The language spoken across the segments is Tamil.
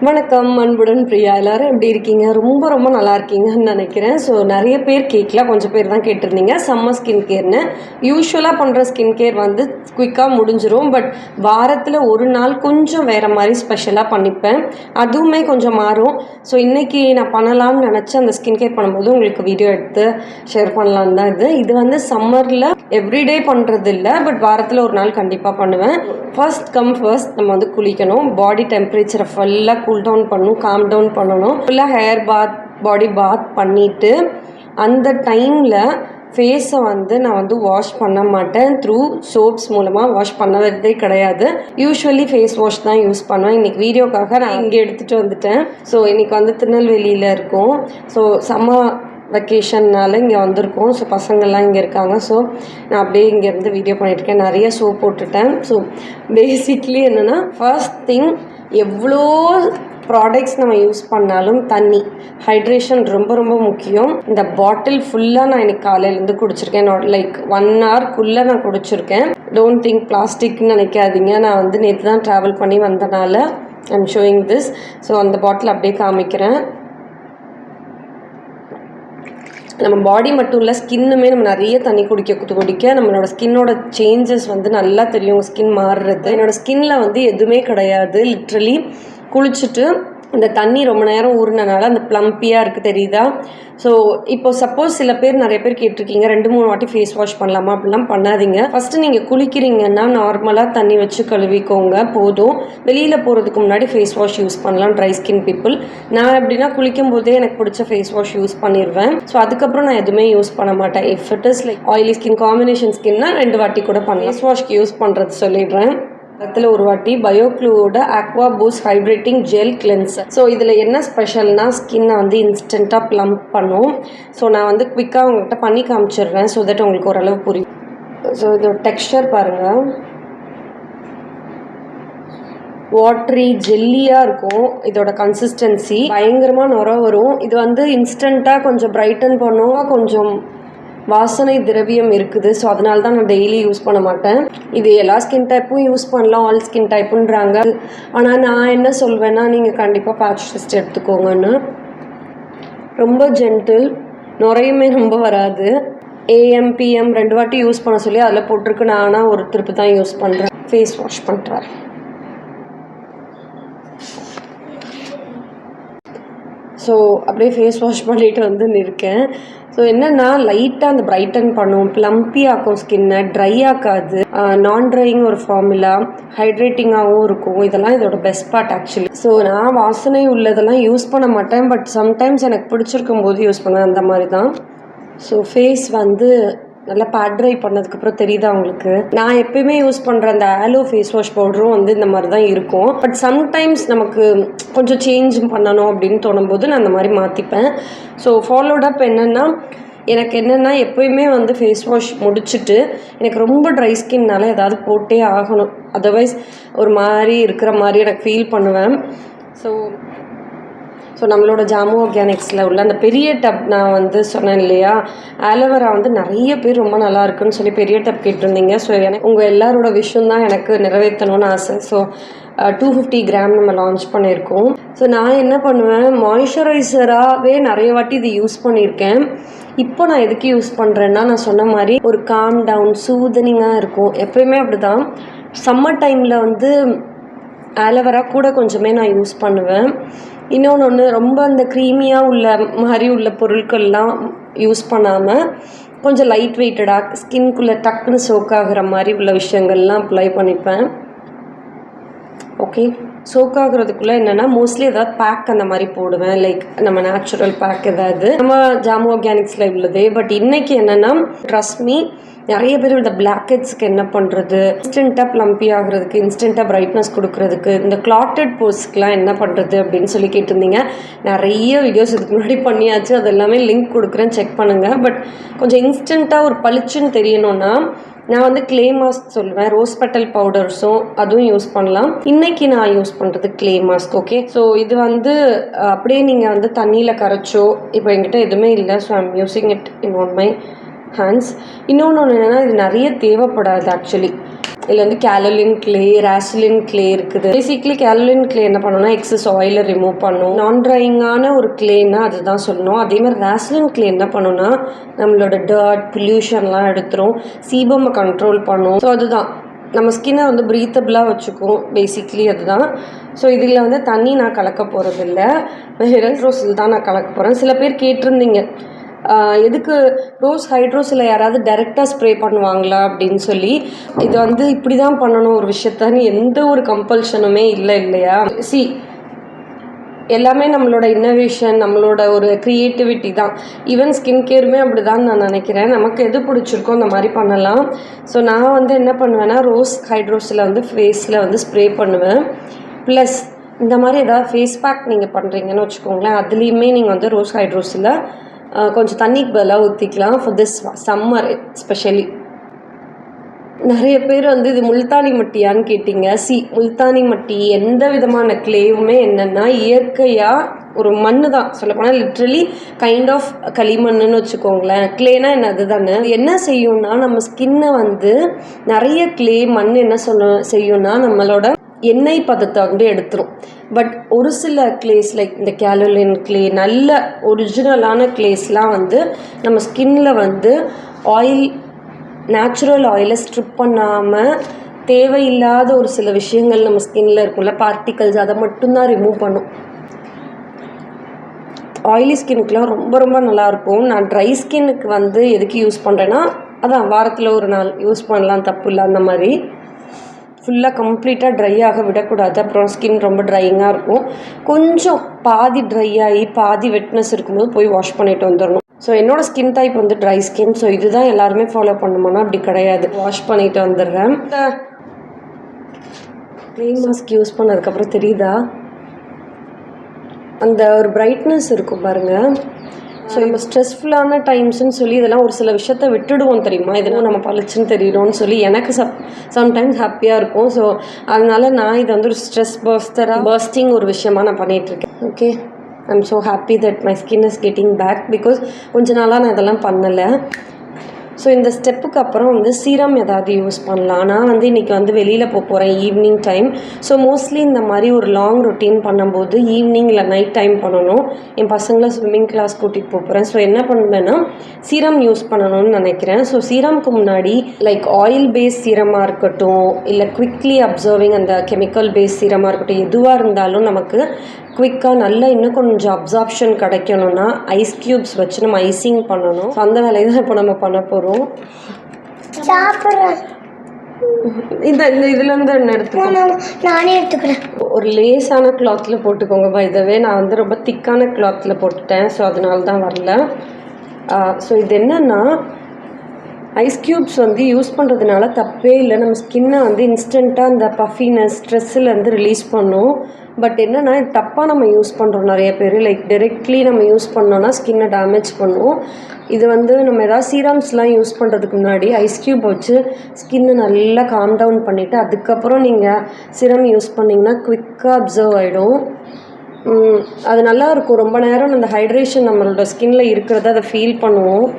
வணக்கம், அன்புடன் பிரியா. எல்லோரும் எப்படி இருக்கீங்க? ரொம்ப ரொம்ப நல்லா இருக்கீங்கன்னு நினைக்கிறேன். ஸோ நிறைய பேர் கேட்கல, கொஞ்சம் பேர் தான் கேட்டிருந்தீங்க சம்மர் ஸ்கின் கேர்னு. யூஸ்வலாக பண்ணுற ஸ்கின் கேர் வந்து குயிக்காக முடிஞ்சிடும். பட் வாரத்தில் ஒரு நாள் கொஞ்சம் வேறு மாதிரி ஸ்பெஷலாக பண்ணிப்பேன். அதுவுமே கொஞ்சம் மாறும். ஸோ இன்றைக்கி நான் பண்ணலாம்னு நினச்சி அந்த ஸ்கின் கேர் பண்ணும்போது உங்களுக்கு வீடியோ எடுத்து ஷேர் பண்ணலான்னு தான் இது வந்து சம்மரில் எவ்ரிடே பண்ணுறது இல்லை, பட் வாரத்தில் ஒரு நாள் கண்டிப்பாக பண்ணுவேன். ஃபர்ஸ்ட் நம்ம வந்து குளிக்கணும். பாடி டெம்பரேச்சரை ஃபுல்லாக கூல் டவுன் பண்ணணும், காம் டவுன் பண்ணணும். ஃபுல்லாக ஹேர் பாத், பாடி பாத் பண்ணிவிட்டு அந்த டைமில் ஃபேஸை வந்து நான் வந்து வாஷ் பண்ண மாட்டேன். த்ரூ சோப்ஸ் மூலமாக வாஷ் பண்ணவே கிடையாது. யூஸ்வலி ஃபேஸ் வாஷ் தான் யூஸ் பண்ணுவேன். இன்றைக்கி வீடியோக்காக நான் இங்கே எடுத்துகிட்டு வந்துட்டேன். ஸோ இன்றைக்கி வந்து திருநெல்வேலியில் இருக்கும். ஸோ வெக்கேஷன்னால் இங்கே வந்திருக்கோம். ஸோ பசங்கள்லாம் இங்கே இருக்காங்க. ஸோ நான் அப்படியே இங்கேருந்து வீடியோ பண்ணிகிட்ருக்கேன். நிறைய சோப் போட்டுட்டேன். ஸோ பேசிக்லி என்னென்னா, ஃபர்ஸ்ட் திங், எவ்வளோ ப்ராடக்ட்ஸ் நம்ம யூஸ் பண்ணாலும் தண்ணி ஹைட்ரேஷன் ரொம்ப ரொம்ப முக்கியம். இந்த பாட்டில் ஃபுல்லாக நான் இன்றைக்கி காலையிலேருந்து குடிச்சிருக்கேன். லைக் 1 ஹவர்க்குள்ளே நான் குடிச்சிருக்கேன். டோன்ட் திங்க் பிளாஸ்டிக்னு நினைக்காதீங்க. நான் வந்து நேற்று தான் ட்ராவல் பண்ணி வந்தனால ஐம் ஷோயிங் திஸ். ஸோ அந்த பாட்டில் அப்படியே காமிக்கிறேன். நம்ம பாடி மட்டும் இல்லை, ஸ்கின்னுமே நம்ம நிறைய தண்ணி குடிக்க நம்மளோட ஸ்கின்னோட சேஞ்சஸ் வந்து நல்லா தெரியும். ஸ்கின் மாறுறது என்னோடய ஸ்கின்னில் வந்து எதுவுமே கிடையாது. லிட்ரலி குளிச்சுட்டு இந்த தண்ணி ரொம்ப நேரம் ஊறினனால அந்த ப்ளம்பியாக இருக்குது, தெரியுதா? ஸோ இப்போ சப்போஸ் நிறைய பேர் கேட்டிருக்கீங்க 2-3 வாட்டி ஃபேஸ் வாஷ் பண்ணலாமா? அப்படிலாம் பண்ணாதீங்க. ஃபஸ்ட்டு நீங்கள் குளிக்கிறீங்கன்னா நார்மலாக தண்ணி வச்சு கழுவிக்கோங்க, போதும். வெளியில் போகிறதுக்கு முன்னாடி ஃபேஸ் வாஷ் யூஸ் பண்ணலாம் ட்ரை ஸ்கின் பீப்புள். நான் எப்படின்னா குளிக்கும் போதே எனக்கு பிடிச்ச ஃபேஸ் வாஷ் யூஸ் பண்ணிடுவேன். ஸோ அதுக்கப்புறம் நான் எதுவுமே யூஸ் பண்ண மாட்டேன். If it is like oily skin, combination ஸ்கின்னா 2 வாட்டி கூட பண்ணலாம். ஃபேஸ் வாஷ்க்கு யூஸ் பண்ணுறது சொல்லிடுறேன். அதில் ஒரு வாட்டி பயோக்ளூவோட aqua boost hydrating gel cleanser. So இதில் என்ன ஸ்பெஷல்னால், ஸ்கின்னை வந்து இன்ஸ்டண்ட்டாக ப்ளம்ப் பண்ணும். ஸோ நான் வந்து குவிக்காக உங்கள்கிட்ட பண்ணி காமிச்சிடுறேன், ஸோ தட் உங்களுக்கு ஓரளவு புரியும். ஸோ இதோட டெக்ஸ்சர் பாருங்கள், வாட்ரி ஜெல்லியாக இருக்கும். இதோட கன்சிஸ்டன்சி பயங்கரமாக நுர வரும். இது வந்து இன்ஸ்டண்ட்டாக கொஞ்சம் பிரைட்டன் பண்ணும், கொஞ்சம் வாசனை திரவியம் இருக்குது. ஸோ அதனால தான் நான் டெய்லி யூஸ் பண்ண மாட்டேன். இது எல்லா ஸ்கின் டைப்பும் யூஸ் பண்ணலாம், ஆல் ஸ்கின் டைப்புன்றாங்க. ஆனால் நான் என்ன சொல்வேன்னா, நீங்கள் கண்டிப்பாக பேட்ச் டெஸ்ட் எடுத்துக்கோங்கன்னு. ரொம்ப ஜென்டில், நுரையுமே ரொம்ப வராது. AM PM 2 வாட்டி யூஸ் பண்ண சொல்லி அதில் போட்டிருக்கு. நானாக ஒரு திருப்பி தான் யூஸ் பண்ணுறேன். ஃபேஸ் வாஷ் பண்ணுறேன். ஸோ அப்படியே ஃபேஸ் வாஷ் பண்ணிட்டு வந்து இருக்கேன். ஸோ என்னென்னா, லைட்டாக அந்த பிரைட்டன் பண்ணும், ப்ளம்பி ஆக்கும் ஸ்கின்னை, ட்ரை ஆக்காது. நான் ட்ரையிங் ஒரு ஃபார்முலா, ஹைட்ரேட்டிங்காகவும் இருக்கும். இதெல்லாம் இதோட பெஸ்ட் பார்ட் ஆக்சுவலி. ஸோ நான் வாசனை உள்ளதெல்லாம் யூஸ் பண்ண மாட்டேன், பட் சம்டைம்ஸ் எனக்கு பிடிச்சிருக்கும் போது யூஸ் பண்ணுவேன், அந்த மாதிரி தான். ஸோ ஃபேஸ் வந்து நல்லா பேட் ட்ரை பண்ணதுக்கப்புறம் தெரியுதா உங்களுக்கு? நான் எப்பயுமே யூஸ் பண்ணுற அந்த ஆலோ ஃபேஸ் வாஷ் பவுடரும் வந்து இந்த மாதிரி தான் இருக்கும். பட் சம்டைம்ஸ் நமக்கு கொஞ்சம் சேஞ்ச் பண்ணணும் அப்படின்னு தோணும்போது நான் அந்த மாதிரி மாற்றிப்பேன். ஸோ ஃபாலோட் அப் எனக்கு என்னென்னா எப்போயுமே வந்து ஃபேஸ் வாஷ் முடிச்சுட்டு எனக்கு ரொம்ப ட்ரை ஸ்கின்னால ஏதாவது போட்டே ஆகணும். அதர்வைஸ் ஒரு மாதிரி இருக்கிற மாதிரி எனக்கு ஃபீல் பண்ணுவேன். ஸோ நம்மளோட ஜாமு ஆர்கானிக்ஸில் உள்ள அந்த பெரிய டப், நான் வந்து சொன்னேன் இல்லையா, ஆலோவேரா வந்து நிறைய பேர் ரொம்ப நல்லா இருக்குன்னு சொல்லி பெரிய டப் கேட்டிருந்தீங்க. ஸோ எனக்கு உங்கள் எல்லாரோட விஷயம் தான் எனக்கு நிறைவேற்றணும்னு ஆசை. ஸோ 250 கிராம் நம்ம லான்ச் பண்ணியிருக்கோம். ஸோ நான் என்ன பண்ணுவேன், மாய்ஸ்சரைசராகவே நிறைய வாட்டி இது யூஸ் பண்ணியிருக்கேன். இப்போ நான் எதுக்கு யூஸ் பண்ணுறேன்னா, நான் சொன்ன மாதிரி ஒரு காம் டவுன், சூதனிங்காக இருக்கும். எப்போயுமே அப்படி தான். சம்மர் டைமில் வந்து ஆலோவேரா கூட கொஞ்சமே நான் யூஸ் பண்ணுவேன். இன்னொன்று ரொம்ப அந்த க்ரீமியாக உள்ள மாதிரி உள்ள பொருட்கள்லாம் யூஸ் பண்ணாமல் கொஞ்சம் லைட் வெயிட்டடாக ஸ்கின்குள்ளே டக்குன்னு சோக் ஆகிற மாதிரி உள்ள விஷயங்கள்லாம் அப்ளை பண்ணிப்பேன். ஓகே, சோக் ஆகுறதுக்குள்ளே என்னென்னா மோஸ்ட்லி ஏதாவது பேக் அந்த மாதிரி போடுவேன். லைக் நம்ம நேச்சுரல் பேக் ஏதாவது நம்ம ஜாமு ஆர்கானிக்ஸில் உள்ளதே. பட் இன்றைக்கி என்னென்னா, ட்ரஸ்ட் மீ, நிறைய பேர் இந்த பிளாக் ஹெட்ஸ்க்கு என்ன பண்ணுறது, இன்ஸ்டண்ட்டாக ப்ளம்பி ஆகுறதுக்கு, இன்ஸ்டண்ட்டாக பிரைட்னஸ் கொடுக்குறதுக்கு, இந்த கிளாட்டட் போஸ்ட்க்கெலாம் என்ன பண்ணுறது அப்படின்னு சொல்லி கேட்டிருந்தீங்க. நிறைய வீடியோஸ் இதுக்கு முன்னாடி பண்ணியாச்சு, அது எல்லாமே லிங்க் கொடுக்குறேன், செக் பண்ணுங்கள். பட் கொஞ்சம் இன்ஸ்டண்ட்டாக ஒரு பளிச்சுன்னு தெரியணும்னா நான் வந்து க்ளே மாஸ்க் சொல்லுவேன். ரோஸ் பெட்டல் பவுடர்ஸும் அதுவும் யூஸ் பண்ணலாம். இன்றைக்கி நான் யூஸ் பண்ணுறது க்ளே மாஸ்க். ஓகே, ஸோ இது வந்து அப்படியே நீங்கள் வந்து தண்ணியில் கரைச்சோ, இப்போ என்கிட்ட எதுவுமே இல்லை, so I'm using it in on my hands. இன்னொன்று என்னென்னா இது நிறைய தேவைப்படாது ஆக்சுவலி. இதில் வந்து கேலலின் க்ளே, ராஸ்லின் க்ளே இருக்குது. பேசிக்லி கேலலின் க்ளே என்ன பண்ணணும்னா எக்ஸஸ் ஆயிலை ரிமூவ் பண்ணும். நான் ட்ரையிங்கான ஒரு க்ளேன்னா அதுதான் சொல்லணும். அதே மாதிரி ராஸ்லின் க்ளே என்ன பண்ணுன்னா நம்மளோட டர்ட் பொல்யூஷன்லாம் எடுத்துரும், சீபமை கண்ட்ரோல் பண்ணும். ஸோ அதுதான் நம்ம ஸ்கின்னை வந்து ப்ரீத்தபிளாக வச்சுக்கும் பேசிக்லி அதுதான். ஸோ இதில் வந்து தண்ணி நான் கலக்க போகிறதில்ல, ஹெரல் ரோஸில் தான் நான் கலக்க போகிறேன். சில பேர் கேட்டிருந்தீங்க எதுக்கு ரோஸ் ஹைட்ரோஸில் யாராவது டைரெக்டாக ஸ்ப்ரே பண்ணுவாங்களா அப்படின்னு சொல்லி. இது வந்து இப்படி தான் பண்ணணும் ஒரு விஷயத்தான்னு எந்த ஒரு கம்பல்ஷனுமே இல்லை இல்லையா. எல்லாமே நம்மளோட இன்னோவேஷன், நம்மளோட ஒரு க்ரியேட்டிவிட்டி தான். ஈவன் ஸ்கின் கேருமே அப்படி தான் நான் நினைக்கிறேன். நமக்கு எது பிடிச்சிருக்கோ அந்த மாதிரி பண்ணலாம். ஸோ நான் வந்து என்ன பண்ணுவேன்னா ரோஸ் ஹைட்ரோஸில் வந்து ஃபேஸில் வந்து ஸ்ப்ரே பண்ணுவேன். ப்ளஸ் இந்த மாதிரி ஏதாவது ஃபேஸ் பேக் நீங்கள் பண்ணுறீங்கன்னு வச்சுக்கோங்களேன், அதுலேயுமே நீங்கள் வந்து ரோஸ் ஹைட்ரோஸில் கொஞ்சம் தண்ணிக்கு பதிலாக ஊற்றிக்கலாம் ஃபார் திஸ் சம்மர் எஸ்பெஷலி. நிறைய பேர் வந்து இது முல்தானி மட்டியான்னு கேட்டிங்க. முல்தானி மட்டி எந்த விதமான க்ளேவுமே என்னென்னா இயற்கையாக ஒரு மண் தான், சொல்லப்போனால் லிட்ரலி கைண்ட் ஆஃப் களிமண்ணுன்னு வச்சுக்கோங்களேன். க்ளேனா என்ன அதுதானே. என்ன செய்யும்னா நம்ம ஸ்கின்னை வந்து நிறைய க்ளே மண் என்ன செய்யும்னா நம்மளோட எண்ணெய் பதத்தை வந்து எடுத்துரும். பட் ஒரு சில க்ளேஸ் லைக் இந்த கேலலின் க்ளே, நல்ல ஒரிஜினலான க்ளேஸ்லாம் வந்து நம்ம ஸ்கின்ல வந்து ஆயில், நேச்சுரல் ஆயிலை ஸ்ட்ரிப் பண்ணாமல் தேவையில்லாத ஒரு சில விஷயங்கள் நம்ம ஸ்கின்ல இருக்கும்ல பார்ட்டிகல்ஸ், அதை மட்டும்தான் ரிமூவ் பண்ணும். ஆயிலி ஸ்கின்னுக்குலாம் ரொம்ப ரொம்ப நல்லாயிருக்கும். நான் ட்ரை ஸ்கின்னுக்கு வந்து எதுக்கு யூஸ் பண்ணுறேன்னா அதான் வாரத்தில் ஒரு நாள் யூஸ் பண்ணலாம், தப்பு இல்லை. அந்த மாதிரி ஃபுல்லாக கம்ப்ளீட்டாக ட்ரை ஆக விடக்கூடாது, அப்புறம் ஸ்கின் ரொம்ப ட்ரையிங்காக இருக்கும். கொஞ்சம் பாதி ட்ரை ஆகி பாதி வெட்னஸ் இருக்கும்போது போய் வாஷ் பண்ணிட்டு வந்துடணும். ஸோ என்னோடய ஸ்கின் டைப் வந்து ட்ரை ஸ்கின். ஸோ இதுதான் எல்லாருமே ஃபாலோ பண்ணுமானா அப்படி கிடையாது. வாஷ் பண்ணிட்டு வந்துடுறேன். க்ளீன் மாஸ்க் யூஸ் பண்ணதுக்கப்புறம் தெரியுதா அந்த ஒரு பிரைட்னஸ் இருக்கும் பாருங்கள். ஸோ இப்போ ஸ்ட்ரெஸ்ஃபுல்லான டைம்ஸ்ன்னு சொல்லி இதெல்லாம் ஒரு சில விஷயத்த விட்டுடுவோம் தெரியுமா. இதெல்லாம் நம்ம பழிச்சுன்னு தெரியணும்னு சொல்லி எனக்கு சம்டைம்ஸ் ஹாப்பியாக இருக்கும். ஸோ அதனால நான் இதை வந்து ஒரு ஸ்ட்ரெஸ் பர்ஸ்டிங் ஒரு விஷயமாக நான் பண்ணிகிட்ருக்கேன். Okay, I am so happy that my skin is getting back because கொஞ்ச நாளாக நான் இதெல்லாம் பண்ணலை. ஸோ இந்த ஸ்டெப்புக்கு அப்புறம் வந்து சீரம் ஏதாவது யூஸ் பண்ணலாம். நான் வந்து இன்றைக்கி வந்து வெளியில் போகிறேன் ஈவினிங் டைம். ஸோ மோஸ்ட்லி இந்த மாதிரி ஒரு லாங் ரொட்டீன் பண்ணும்போது ஈவினிங் இல்லை நைட் டைம் பண்ணணும். என் பசங்களை ஸ்விம்மிங் கிளாஸ் கூட்டிகிட்டு போகிறேன். ஸோ என்ன பண்ணுவேன்னா சீரம் யூஸ் பண்ணணும்னு நினைக்கிறேன். ஸோ சீரம்க்கு முன்னாடி லைக் ஆயில் பேஸ் சீரமாக இருக்கட்டும், இல்லை குவிக்லி அப்சர்விங் அந்த கெமிக்கல் பேஸ் சீரமாக இருக்கட்டும், எதுவாக இருந்தாலும் நமக்கு குவிக்காக நல்லா இன்னும் கொஞ்சம் அப்சார்ப்ஷன் கிடைக்கணும்னா ஐஸ் க்யூப்ஸ் வச்சு நம்ம ஐசிங் பண்ணணும். அந்த வேலையை தான் இப்போ நம்ம பண்ண போகிறோம். இந்த இதுலேருந்து என்ன எடுத்துக்கோங்க, நானே எடுத்துக்கிறேன். ஒரு லேஸான கிளாத்தில் போட்டுக்கோங்க. இதவே நான் வந்து ரொம்ப திக்கான கிளாத்தில் போட்டுட்டேன். ஸோ அதனால தான் வரல. ஸோ இது என்னென்னா ஐஸ் க்யூப்ஸ் வந்து யூஸ் பண்ணுறதுனால தப்பே இல்லை. நம்ம ஸ்கின்னை வந்து இன்ஸ்டண்ட்டாக அந்த பஃபினஸ் ஸ்ட்ரெஸ்ஸிலேருந்து ரிலீஸ் பண்ணும். பட் என்னென்னா இது தப்பாக நம்ம யூஸ் பண்ணுறோம் நிறைய பேர். லைக் டைரெக்ட்லி நம்ம யூஸ் பண்ணோன்னா ஸ்கின்னை டேமேஜ் பண்ணும். இது வந்து நம்ம ஏதாவது சீரம்ஸ்லாம் யூஸ் பண்ணுறதுக்கு முன்னாடி ஐஸ் க்யூப் வச்சு ஸ்கின்னை நல்லா காம் டவுன் பண்ணிவிட்டு அதுக்கப்புறம் நீங்கள் சீரம் யூஸ் பண்ணிங்கன்னா குவிக்காக அப்சர்வ் ஆகிடும். அது நல்லாயிருக்கும். ரொம்ப நேரம் அந்த ஹைட்ரேஷன் நம்மளோட ஸ்கின்னில் இருக்கிறத அதை ஃபீல் பண்ணுவோம்.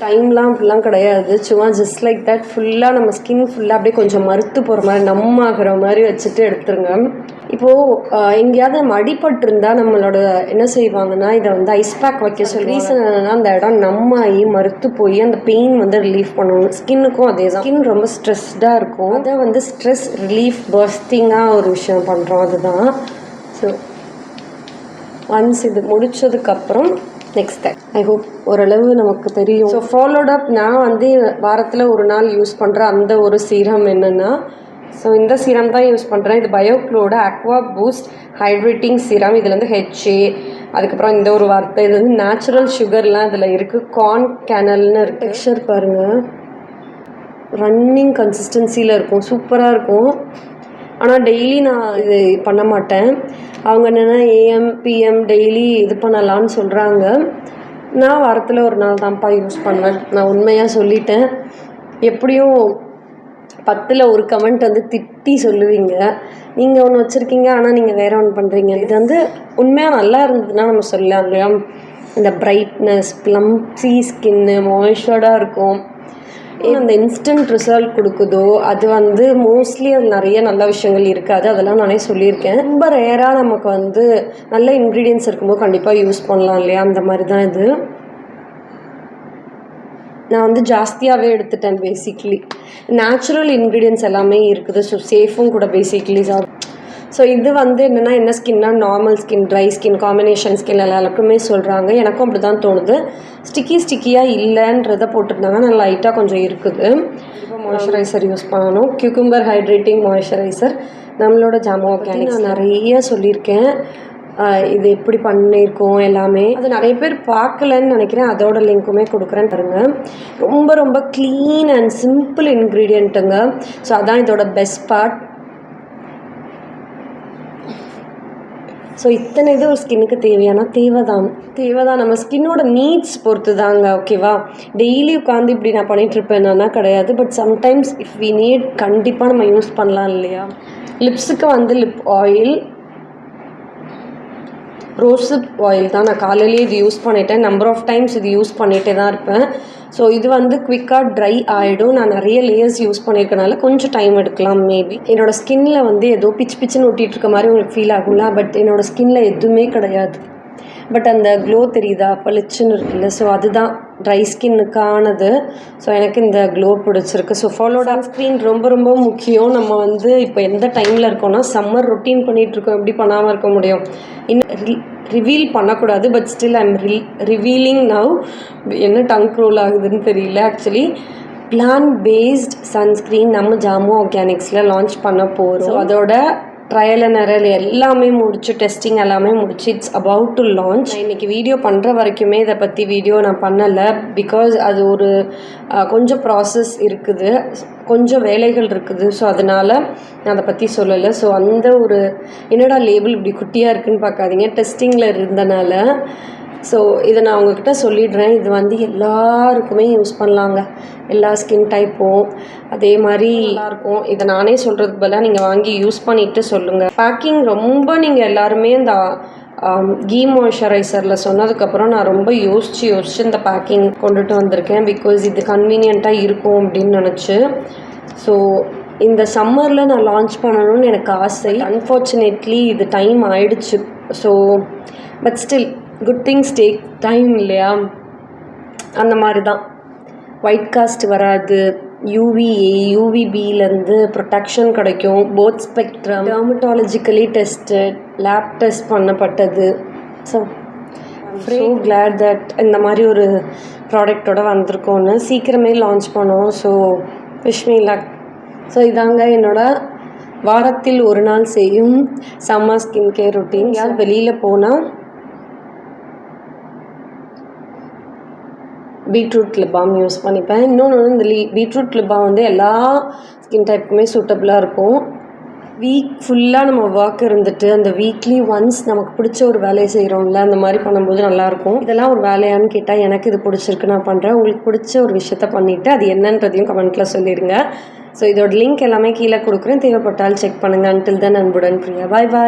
டைம்லாம் அப்படிலாம் கிடையாது, சும்மா ஜஸ்ட் லைக் தட் ஃபுல்லாக நம்ம ஸ்கின் ஃபுல்லாக அப்படியே கொஞ்சம் மறுத்து போகிற மாதிரி நம்மாகிற மாதிரி வச்சுட்டு எடுத்துருங்க. இப்போது எங்கேயாவது நம்ம அடிபட்டிருந்தால் நம்மளோட என்ன செய்வாங்கன்னா இதை வந்து ஐஸ் பேக் வைக்க சொல்லி. ரீசன் என்னென்னா அந்த இடம் நம்மாகி மறுத்து போய் அந்த பெயின் வந்து ரிலீஃப் பண்ணணும். ஸ்கின்னுக்கும் அதே தான். ஸ்கின் ரொம்ப ஸ்ட்ரெஸ்டாக இருக்கும். அதை வந்து ஸ்ட்ரெஸ் ரிலீஃப் பர்ஸ்டிங்காக ஒரு விஷயம் பண்ணுறோம். அதுதான். ஸோ ஒன்ஸ் இது முடித்ததுக்கப்புறம் நெக்ஸ்ட் டைம் ஐ ஹோப் ஓரளவு நமக்கு தெரியும். ஸோ ஃபாலோட் அப் நான் வந்து வாரத்தில் ஒரு நாள் யூஸ் பண்ணுற அந்த ஒரு சீரம் என்னென்னா, ஸோ இந்த சீரம் தான் யூஸ் பண்ணுறேன். இது பயோக்ளோட அக்வா பூஸ்ட் ஹைட்ரேட்டிங் சீரம். இதில் வந்து ஹெச்ஏ, அதுக்கப்புறம் இந்த ஒரு வார்த்தை, இது வந்து நேச்சுரல் சுகர்லாம் இதில் இருக்குது. கார்ன் கேனல்னு இருக்குது. டெக்ஸ்சர் பாருங்கள், ரன்னிங் கன்சிஸ்டன்சியில் இருக்கும், சூப்பராக இருக்கும். ஆனால் டெய்லி நான் இது பண்ண மாட்டேன். அவங்க என்னென்னா ஏஎம் பிஎம் டெய்லி இது பண்ணலான்னு சொல்கிறாங்க. நான் வாரத்தில் ஒரு நாள் தான்ப்பா யூஸ் பண்ணுவேன். நான் உண்மையாக சொல்லிட்டேன். எப்படியும் 10ல் ஒரு கமெண்ட் வந்து திட்டி சொல்லுவீங்க, நீங்கள் ஒன்று வச்சுருக்கீங்க ஆனால் நீங்கள் வேறு ஒன்று பண்ணுறீங்க. இது வந்து உண்மையாக நல்லா இருந்ததுன்னா நம்ம சொல்லலாம் இல்லையா. இந்த பிரைட்னஸ், ப்ளம்ஸி ஸ்கின்னு, மாய்ஸ்சர்டாக இருக்கும். அந்த இன்ஸ்டன்ட் ரிசல்ட் கொடுக்குதோ அது வந்து மோஸ்ட்லி அது நிறைய நல்ல விஷயங்கள் இருக்காது. அதெல்லாம் நானே சொல்லியிருக்கேன். ரொம்ப ரேராக நமக்கு வந்து நல்ல இன்க்ரீடியன்ஸ் இருக்கும்போது கண்டிப்பாக யூஸ் பண்ணலாம் இல்லையா, அந்த மாதிரி தான் இது. நான் வந்து ஜாஸ்தியாகவே எடுத்துட்டேன். பேசிக்லி நேச்சுரல் இன்க்ரீடியன்ஸ் எல்லாமே இருக்குது. ஸோ சேஃபும் கூட பேசிக்லி. ஸோ இது வந்து என்னென்னா, என்ன ஸ்கின்னா, normal skin, dry skin, combination skin எல்லாருக்குமே சொல்கிறாங்க. எனக்கும் அப்படி தான் தோணுது. ஸ்டிக்கியாக இல்லைன்றதை போட்டிருந்தாங்க. நான் லைட்டாக கொஞ்சம் இருக்குது. இப்போ மாய்ஸ்சரைசர் யூஸ் பண்ணணும். கியூக்கும்பர் ஹைட்ரேட்டிங் மாய்ஸ்சரைசர் நம்மளோட ஜாமோ ஆர்கானிக்ஸ். நான் நிறைய சொல்லியிருக்கேன் இது எப்படி பண்ணியிருக்கோம் எல்லாமே. அது நிறைய பேர் பார்க்கலன்னு நினைக்கிறேன். அதோட லிங்க்குமே கொடுக்குறேன் பாருங்க. ரொம்ப ரொம்ப க்ளீன் அண்ட் சிம்பிள் இன்க்ரீடியண்ட்டுங்க. ஸோ அதான் இதோட பெஸ்ட் பார்ட். ஸோ இத்தனை இது ஒரு ஸ்கின்னுக்கு தேவைதான். நம்ம ஸ்கின்னோட நீட்ஸ் பொறுத்து தாங்க. ஓகேவா, டெய்லி உட்காந்து இப்படி நான் பண்ணிகிட்ருப்பேன்னா கிடையாது. But sometimes if we need கண்டிப்பாக நம்ம யூஸ் பண்ணலாம் இல்லையா. லிப்ஸுக்கு வந்து லிப் ஆயில், ரோஸ்ஹிப் ஆயில் தான். நான் காலையிலேயே இது யூஸ் பண்ணிட்டேன். நம்பர் ஆஃப் டைம்ஸ் இது யூஸ் பண்ணிகிட்டே தான் இருப்பேன். ஸோ இது வந்து குவிக்காக ட்ரை ஆகிடும். நான் நிறைய லேயர்ஸ் யூஸ் பண்ணியிருக்கனால கொஞ்சம் டைம் எடுக்கலாம் மேபி. என்னோடய ஸ்கின்னில் வந்து ஏதோ பிச்சுன்னு ஒட்டிகிட்டு இருக்க மாதிரி உங்களுக்கு ஃபீல் ஆகும்ல. பட் என்னோடய ஸ்கின்னில் எதுவுமே கிடையாது. பட் அந்த க்ளோ தெரியுதா, பளிச்சுன்னு இருக்குல்ல. ஸோ அதுதான் ட்ரை ஸ்கின்னுக்கானது. ஸோ எனக்கு இந்த க்ளோ பிடிச்சிருக்கு. ஸோ ஃபாலோட் சன்ஸ்க்ரீன் ரொம்ப ரொம்ப முக்கியம். நம்ம வந்து இப்போ எந்த டைமில் இருக்கோம்னா, சம்மர் ரொட்டீன் பண்ணிகிட்ருக்கோம். எப்படி பண்ணாமல் இருக்க முடியும்? இன்னும் ரிவீல் பண்ணக்கூடாது. But still I'm revealing now. என்ன டங் ரோல் ஆகுதுன்னு தெரியல. ஆக்சுவலி பிளான் பேஸ்ட் சன்ஸ்க்ரீன் நம்ம ஜாமோ ஆர்கானிக்ஸில் லான்ச் பண்ண போகிறோம். ஸோ அதோட ட்ரையல் அண்ட் எரர் எல்லாமே முடிச்சு, டெஸ்டிங் எல்லாமே முடிச்சு, இட்ஸ் அபவுட் டு லான்ச். இன்றைக்கி வீடியோ பண்ணுற வரைக்குமே இதை பற்றி வீடியோ நான் பண்ணலை. பிகாஸ் அது ஒரு கொஞ்சம் ப்ராசஸ் இருக்குது, கொஞ்சம் வேலைகள் இருக்குது. ஸோ அதனால் நான் அதை பற்றி சொல்லலை. ஸோ அந்த ஒரு என்னடா லேபிள் இப்படி குட்டியாக இருக்குதுன்னு பார்க்காதீங்க, டெஸ்டிங்கில் இருந்தனால. ஸோ இதை நான் உங்ககிட்ட சொல்லிடுறேன். இது வந்து எல்லாருக்குமே யூஸ் பண்ணலாங்க, எல்லா ஸ்கின் டைப்பும். அதே மாதிரி நல்லாயிருக்கும். இதை நானே சொல்கிறதுக்கு பதிலாக நீங்கள் வாங்கி யூஸ் பண்ணிவிட்டு சொல்லுங்கள். பேக்கிங் ரொம்ப நீங்கள் எல்லாருமே இந்த கீ மாய்ஸ்சரைசரில் சொன்னதுக்கப்புறம் நான் ரொம்ப யோசித்து இந்த பேக்கிங் கொண்டுட்டு வந்திருக்கேன். பிகாஸ் இது கன்வீனியண்ட்டாக இருக்கும் அப்படின்னு நினச்சி. ஸோ இந்த சம்மரில் நான் லான்ச் பண்ணணும்னு எனக்கு ஆசை. அன்ஃபார்ச்சுனேட்லி இது டைம் ஆயிடுச்சு. So but still good things take time இல்லையா. அந்த மாதிரி தான். ஒயிட் காஸ்ட் வராது, யூவிஏ யூவிபிலேருந்து ப்ரொடெக்ஷன் கிடைக்கும். Both spectrum, dermatologically tested, lab test பண்ணப்பட்டது. ஸோ கிளாட் தட் இந்த மாதிரி ஒரு ப்ராடக்டோட வந்திருக்கோன்னு சீக்கிரமே லான்ச் பண்ணோம். So wish me luck. So இதாங்க என்னோடய வாரத்தில் ஒரு நாள் செய்யும் சம்மர் ஸ்கின் கேர் ரொட்டீன். யார் வெளியில் போனால் பீட்ரூட் லிப் பாம் யூஸ் பண்ணிப்பேன். இன்னொன்று இந்த பீட்ரூட் லிப் பாம் வந்து எல்லா ஸ்கின் டைப்புக்குமே சூட்டபுளாக இருக்கும். வீக் ஃபுல்லாக நம்ம ஒர்க் இருந்துட்டு அந்த வீக்லி ஒன்ஸ் நமக்கு பிடிச்ச ஒரு வேலையை செய்கிறோம்ல, அந்த மாதிரி பண்ணும்போது நல்லாயிருக்கும். இதெல்லாம் ஒரு வேலையான்னு கேட்டால் எனக்கு இது பிடிச்சிருக்கு, நான் பண்ணுறேன். உங்களுக்கு பிடிச்ச ஒரு விஷயத்த பண்ணிவிட்டு அது என்னன்றதையும் கமெண்ட்டில் சொல்லிடுங்க. ஸோ இதோட லிங்க் எல்லாமே கீழே கொடுக்குறேன். தேவைப்பட்டால் செக் பண்ணுங்கள். அன்டில் தென் அன்புடன் பிரியா. பாய் பாய்.